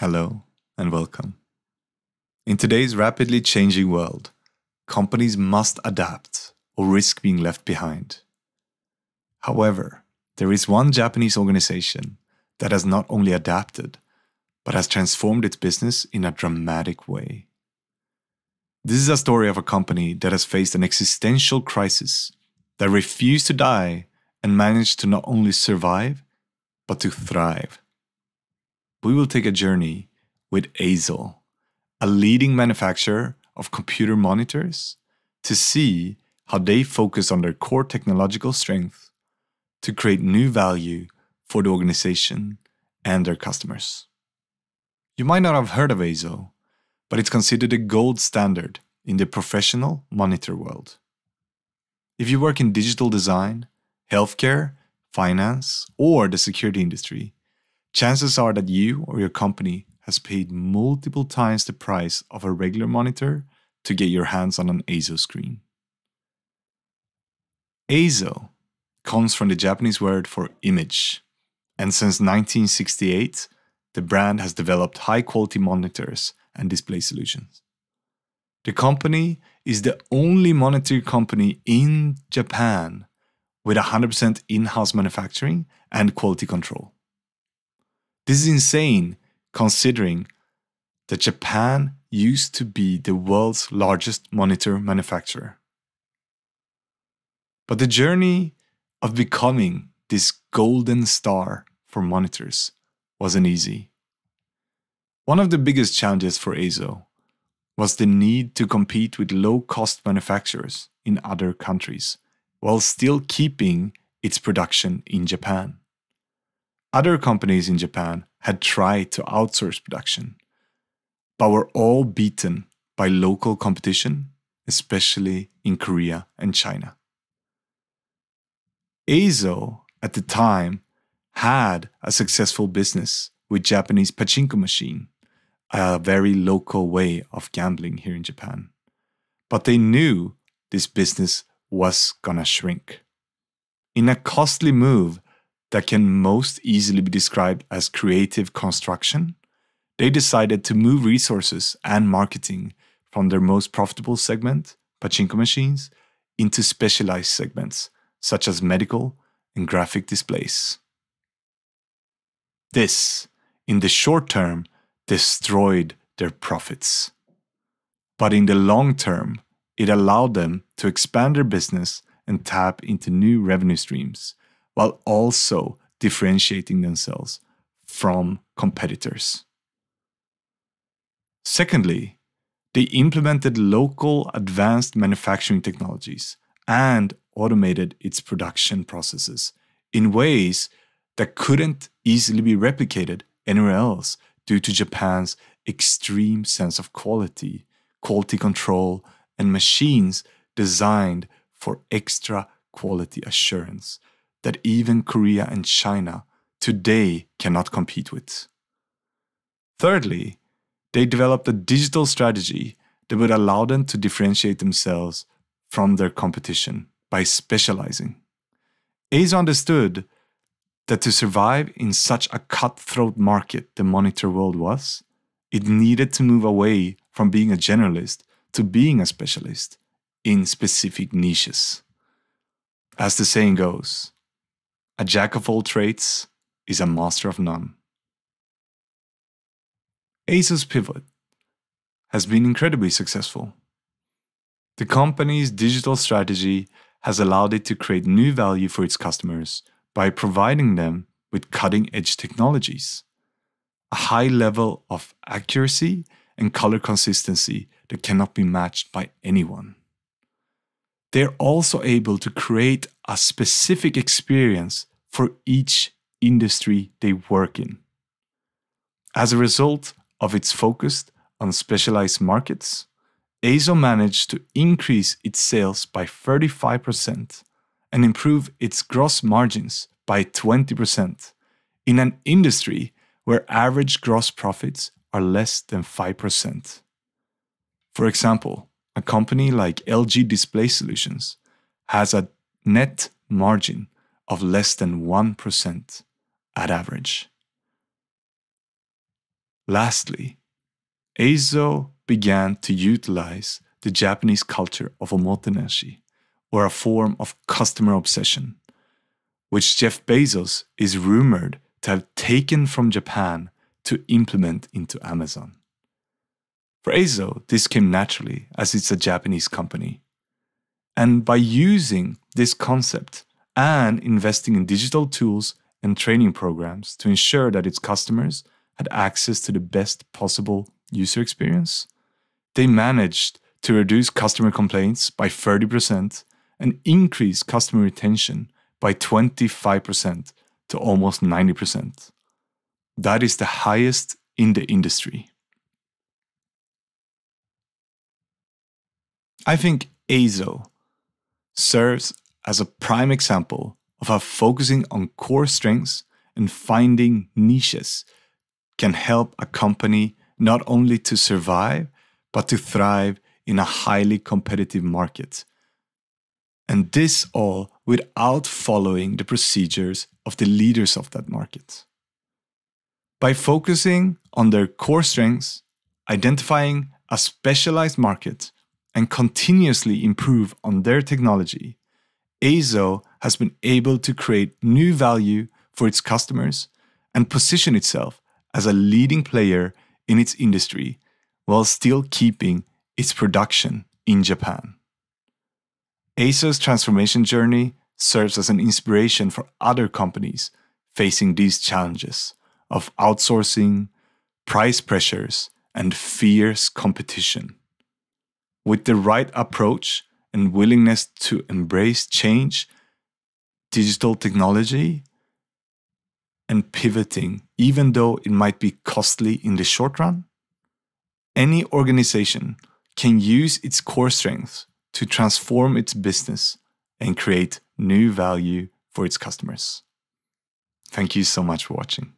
Hello and welcome. In today's rapidly changing world, companies must adapt or risk being left behind. However, there is one Japanese organization that has not only adapted, but has transformed its business in a dramatic way. This is a story of a company that has faced an existential crisis, that refused to die and managed to not only survive, but to thrive. We will take a journey with EIZO, a leading manufacturer of computer monitors, to see how they focus on their core technological strength to create new value for the organization and their customers. You might not have heard of EIZO, but it's considered the gold standard in the professional monitor world. If you work in digital design, healthcare, finance, or the security industry, chances are that you or your company has paid multiple times the price of a regular monitor to get your hands on an EIZO screen. EIZO comes from the Japanese word for image, and since 1968, the brand has developed high-quality monitors and display solutions. The company is the only monitor company in Japan with 100% in-house manufacturing and quality control. This is insane considering that Japan used to be the world's largest monitor manufacturer. But the journey of becoming this golden star for monitors wasn't easy. One of the biggest challenges for EIZO was the need to compete with low-cost manufacturers in other countries while still keeping its production in Japan. Other companies in Japan had tried to outsource production, but were all beaten by local competition, especially in Korea and China. EIZO, at the time, had a successful business with Japanese Pachinko machine, a very local way of gambling here in Japan. But they knew this business was gonna shrink. In a costly move that can most easily be described as creative construction, they decided to move resources and marketing from their most profitable segment, Pachinko machines, into specialized segments such as medical and graphic displays. This, in the short term, destroyed their profits. But in the long term, it allowed them to expand their business and tap into new revenue streams, while also differentiating themselves from competitors. Secondly, they implemented local advanced manufacturing technologies and automated its production processes in ways that couldn't easily be replicated anywhere else due to Japan's extreme sense of quality, quality control, and machines designed for extra quality assurance that even Korea and China today cannot compete with. Thirdly, they developed a digital strategy that would allow them to differentiate themselves from their competition by specializing. EIZO understood that to survive in such a cutthroat market the monitor world was, it needed to move away from being a generalist to being a specialist in specific niches. As the saying goes, a jack of all trades is a master of none. EIZO's pivot has been incredibly successful. The company's digital strategy has allowed it to create new value for its customers by providing them with cutting-edge technologies, a high level of accuracy and color consistency that cannot be matched by anyone. They're also able to create a specific experience for each industry they work in. As a result of its focus on specialized markets, EIZO managed to increase its sales by 35% and improve its gross margins by 20% in an industry where average gross profits are less than 5%. For example, a company like LG Display Solutions has a net margin of less than 1% at average. Lastly, EIZO began to utilize the Japanese culture of omotenashi, or a form of customer obsession, which Jeff Bezos is rumored to have taken from Japan to implement into Amazon. For EIZO, this came naturally as it's a Japanese company. And by using this concept and investing in digital tools and training programs to ensure that its customers had access to the best possible user experience, they managed to reduce customer complaints by 30% and increase customer retention by 25% to almost 90%. That is the highest in the industry. I think EIZO serves as a prime example of how focusing on core strengths and finding niches can help a company not only to survive, but to thrive in a highly competitive market. And this all without following the procedures of the leaders of that market. By focusing on their core strengths, identifying a specialized market, and continuously improve on their technology, EIZO has been able to create new value for its customers and position itself as a leading player in its industry while still keeping its production in Japan. EIZO's transformation journey serves as an inspiration for other companies facing these challenges of outsourcing, price pressures, and fierce competition. With the right approach and willingness to embrace change, digital technology, and pivoting, even though it might be costly in the short run, any organization can use its core strengths to transform its business and create new value for its customers. Thank you so much for watching.